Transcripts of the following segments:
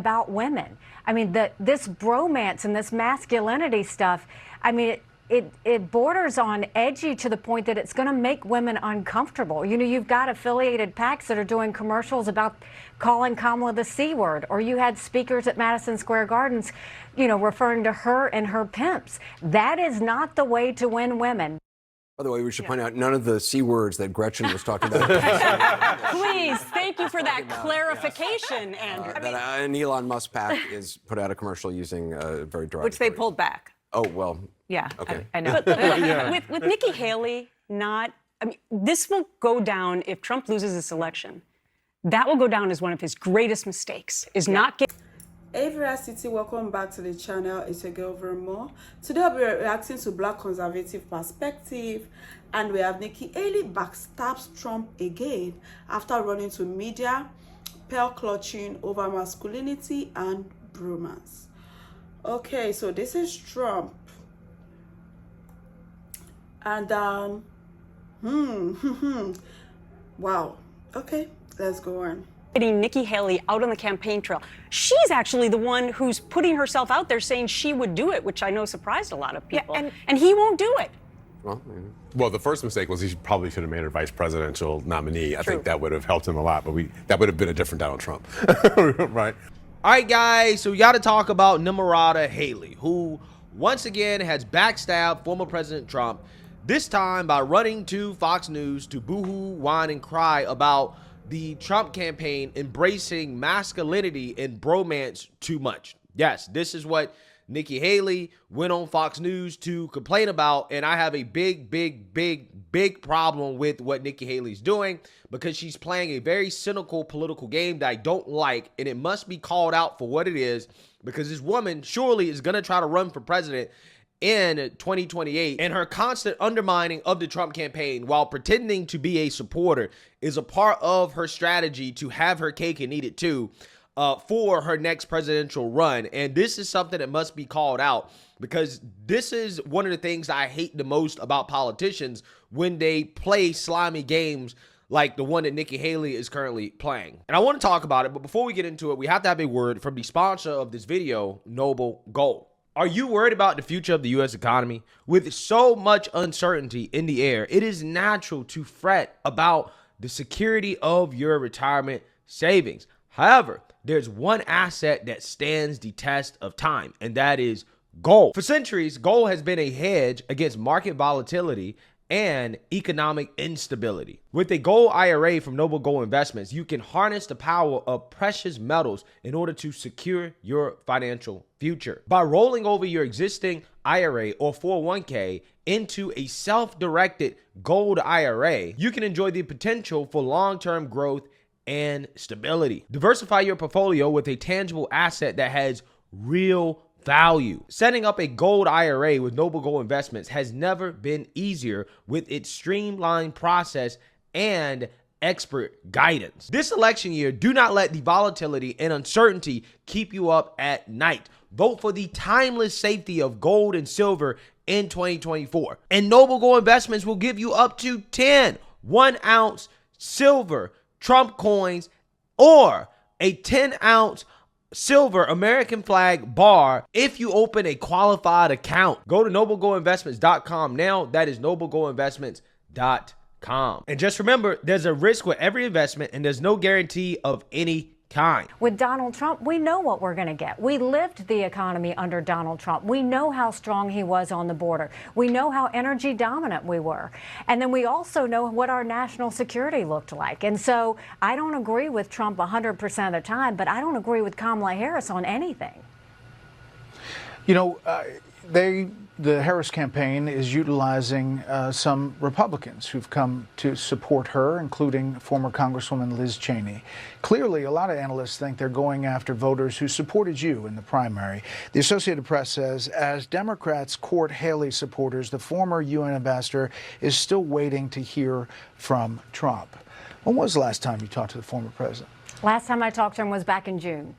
about women. I mean, this bromance and this masculinity stuff, I mean, it borders on edgy to the point that it's going to make women uncomfortable. You know, you've got affiliated PACs that are doing commercials about calling Kamala the C word, or you had speakers at Madison Square Gardens, you know, referring to her and her pimps. That is not the way to win women. By the way, we should point out none of the C words that Gretchen was talking about. Please, thank you for that clarification, Andrew. An Elon Musk PAC is put out a commercial using very derogatory. Which they pulled back. Oh, well. Yeah, okay. I know. But with Nikki Haley, I mean, this will go down if Trump loses this election. That will go down as one of his greatest mistakes, is not getting... Hey Veracity, welcome back to the channel. It's your girl VeraMoore. Today I'll be reacting to Black conservative perspective, and we have Nikki Haley backstabs Trump again after running to media, pearl clutching over masculinity and bromance. Okay, so this is Trump, and wow. Okay, let's go on. Getting Nikki Haley out on the campaign trail. She's actually the one who's putting herself out there saying she would do it, which I know surprised a lot of people. Yeah, and he won't do it. Well, the first mistake was he probably should have made her vice presidential nominee. I think that would have helped him a lot, but that would have been a different Donald Trump, right? All right, guys, so we got to talk about Nimrata Haley, who once again has backstabbed former President Trump, this time by running to Fox News to boohoo, whine, and cry about the Trump campaign embracing masculinity and bromance too much. Yes, this is what Nikki Haley went on Fox News to complain about, and I have a big problem with what Nikki Haley's doing, because she's playing a very cynical political game that I don't like, and it must be called out for what it is, because this woman surely is going to try to run for president in 2028, and her constant undermining of the Trump campaign while pretending to be a supporter is a part of her strategy to have her cake and eat it too for her next presidential run. And this is something that must be called out, because this is one of the things I hate the most about politicians, when they play slimy games like the one that Nikki Haley is currently playing. And I want to talk about it, but before we get into it, we have to have a word from the sponsor of this video, Noble Gold. Are you worried about the future of the U.S. economy? With so much uncertainty in the air, it is natural to fret about the security of your retirement savings. However, there's one asset that stands the test of time, and that is gold. For centuries, gold has been a hedge against market volatility and economic instability. With a gold IRA from Noble Gold Investments, you can harness the power of precious metals in order to secure your financial future. By rolling over your existing IRA or 401k into a self-directed gold IRA, you can enjoy the potential for long-term growth and stability. Diversify your portfolio with a tangible asset that has real value. Setting up a gold IRA with Noble Gold Investments has never been easier, with its streamlined process and expert guidance. This election year, do not let the volatility and uncertainty keep you up at night. Vote for the timeless safety of gold and silver in 2024. And Noble Gold Investments will give you up to 10 1-ounce silver Trump coins or a 10-ounce silver American flag bar if you open a qualified account. Go to noblegoldinvestments.com now. That is noblegoldinvestments.com. And just remember, there's a risk with every investment, and there's no guarantee of any kind. With Donald Trump, we know what we're going to get. We lived the economy under Donald Trump. We know how strong he was on the border. We know how energy dominant we were. And then we also know what our national security looked like. And so I don't agree with Trump 100% of the time, but I don't agree with Kamala Harris on anything. You know, the Harris campaign is utilizing some Republicans who've come to support her, including former Congresswoman Liz Cheney. Clearly, a lot of analysts think they're going after voters who supported you in the primary. The Associated Press says, as Democrats court Haley supporters, the former UN ambassador is still waiting to hear from Trump. When was the last time you talked to the former president? Last time I talked to him was back in June.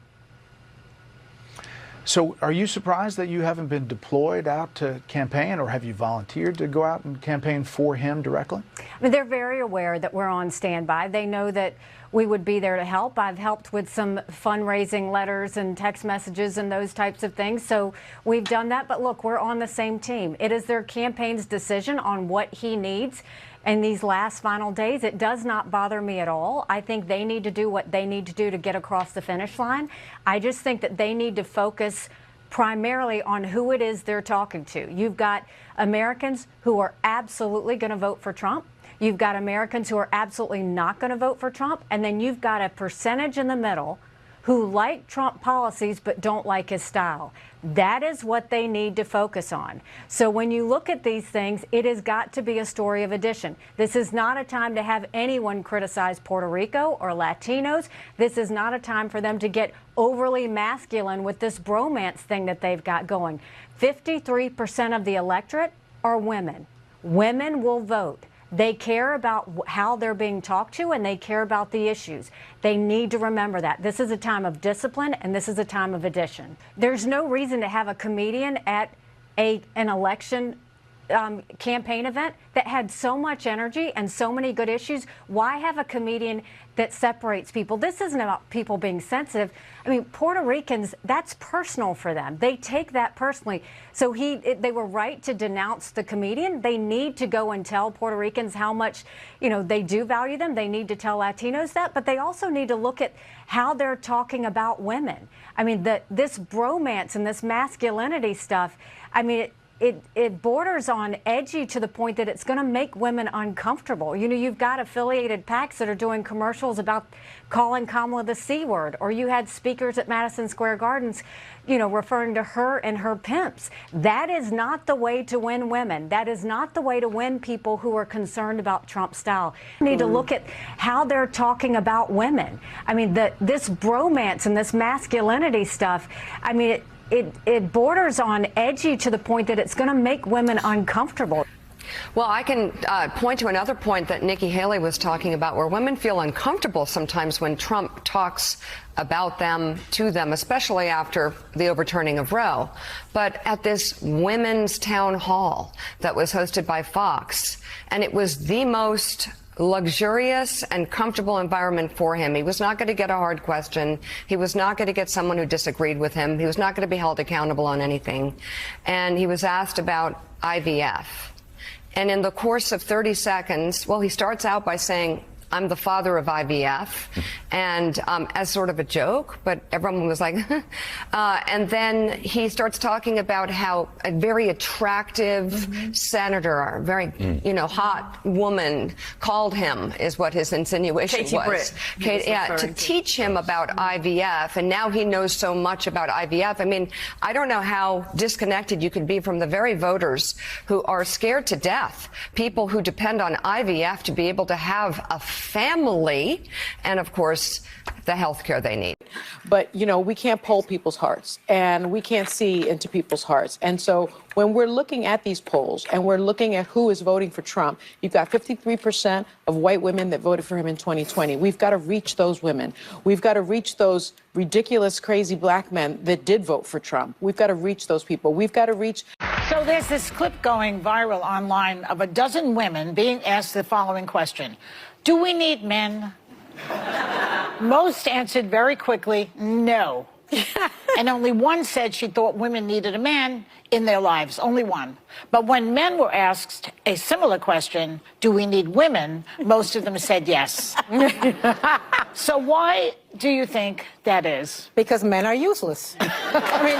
So are you surprised that you haven't been deployed out to campaign, or have you volunteered to go out and campaign for him directly? I mean, they're very aware that we're on standby. They know that we would be there to help. I've helped with some fundraising letters and text messages and those types of things. So we've done that. But look, we're on the same team. It is their campaign's decision on what he needs in these last final days. It does not bother me at all. I think they need to do what they need to do to get across the finish line. I just think that they need to focus primarily on who it is they're talking to. You've got Americans who are absolutely going to vote for Trump. You've got Americans who are absolutely not going to vote for Trump. And then you've got a percentage in the middle who like Trump policies but don't like his style. That is what they need to focus on. So when you look at these things, it has got to be a story of addition. This is not a time to have anyone criticize Puerto Rico or Latinos. This is not a time for them to get overly masculine with this bromance thing that they've got going. 53% of the electorate are women. Women will vote. They care about how they're being talked to, and they care about the issues. They need to remember that. This is a time of discipline, and this is a time of addition. There's no reason to have a comedian at an election campaign event that had so much energy and so many good issues. Why have a comedian that separates people? This isn't about people being sensitive. I mean, Puerto Ricans, that's personal for them. They take that personally. So they were right to denounce the comedian. They need to go and tell Puerto Ricans how much, they do value them. They need to tell Latinos that, but they also need to look at how they're talking about women. I mean, this bromance and this masculinity stuff, I mean, it borders on edgy to the point that it's going to make women uncomfortable. You've got affiliated PACs that are doing commercials about calling Kamala the C word, or you had speakers at Madison Square Gardens, referring to her and her pimps. That is not the way to win women. That is not the way to win people who are concerned about Trump's style. You need to look at how they're talking about women. I mean, this bromance and this masculinity stuff, I mean, it borders on edgy to the point that it's going to make women uncomfortable. Well, I can point to another point that Nikki Haley was talking about, where women feel uncomfortable sometimes when Trump talks about them, to them, especially after the overturning of Roe. But at this women's town hall that was hosted by Fox, and it was the most luxurious and comfortable environment for him. He was not going to get a hard question. He was not going to get someone who disagreed with him. He was not going to be held accountable on anything. And he was asked about IVF. And in the course of 30 seconds, well, he starts out by saying, I'm the father of IVF, and as sort of a joke, but everyone was like, and then he starts talking about how a very attractive senator, very, hot woman called him, is what his insinuation was. To teach him about IVF, and now he knows so much about IVF. I mean, I don't know how disconnected you could be from the very voters who are scared to death, people who depend on IVF to be able to have a family, and of course, the health care they need. But, we can't poll people's hearts, and we can't see into people's hearts. And so when we're looking at these polls and we're looking at who is voting for Trump, you've got 53% of white women that voted for him in 2020. We've got to reach those women. We've got to reach those ridiculous, crazy black men that did vote for Trump. We've got to reach those people. We've got to reach. So there's this clip going viral online of a dozen women being asked the following question: do we need men? Most answered very quickly, no. And only one said she thought women needed a man in their lives, only one. But when men were asked a similar question, do we need women, most of them said yes. So why do you think that is? Because men are useless. I mean,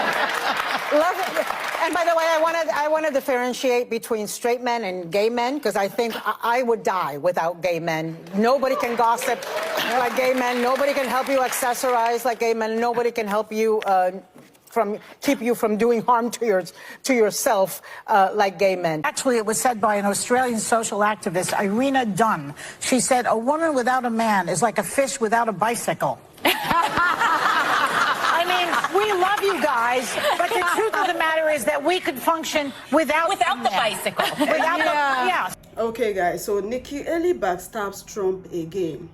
love it. And by the way, I want to differentiate between straight men and gay men, because I think I would die without gay men. Nobody can gossip like gay men. Nobody can help you accessorize like gay men. Nobody can help you keep you from doing harm to yourself like gay men. Actually, it was said by an Australian social activist, Irina Dunn. She said, a woman without a man is like a fish without a bicycle. I mean, we love you guys, but the truth of the matter is that we could function without the bicycle. Yeah. Okay, guys, so Nikki Haley backstabs Trump again.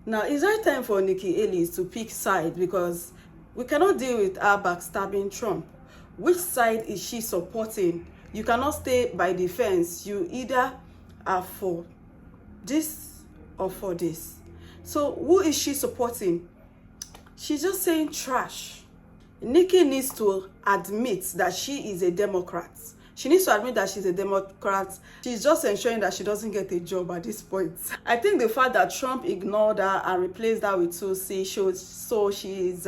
Now, it's right time for Nikki Haley to pick side, because we cannot deal with her backstabbing Trump. Which side is she supporting? You cannot stay by the fence. You either are for this or for this. So who is she supporting? She's just saying trash. Nikki needs to admit that she is a Democrat. She needs to admit that she's a Democrat. She's just ensuring that she doesn't get a job at this point. I think the fact that Trump ignored her and replaced her with Tulsi shows so she is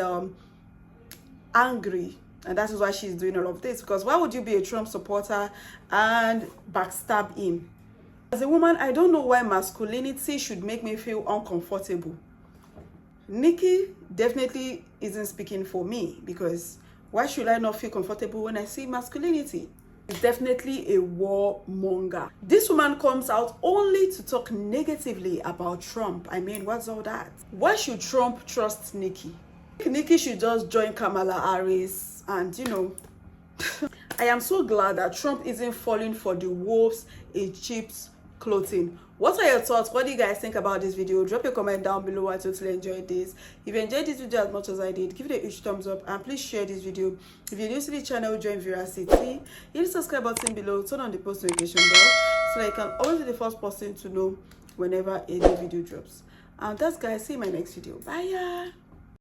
angry. And that is why she's doing all of this. Because why would you be a Trump supporter and backstab him? As a woman, I don't know why masculinity should make me feel uncomfortable. Nikki definitely isn't speaking for me, because why should I not feel comfortable when I see masculinity? It's definitely a warmonger. This woman comes out only to talk negatively about Trump. I mean, what's all that? Why should Trump trust Nikki? Nikki should just join Kamala Harris and, you know, I am so glad that Trump isn't falling for the wolves in sheep's clothing. What are your thoughts? What do you guys think about this video? Drop your comment down below. I totally enjoyed this. If you enjoyed this video as much as I did, give it a huge thumbs up and please share this video. If you're new to the channel, join Veracity. Hit the subscribe button below, turn on the post notification bell so that you can always be the first person to know whenever a new video drops. And that's guys, see you in my next video. Bye.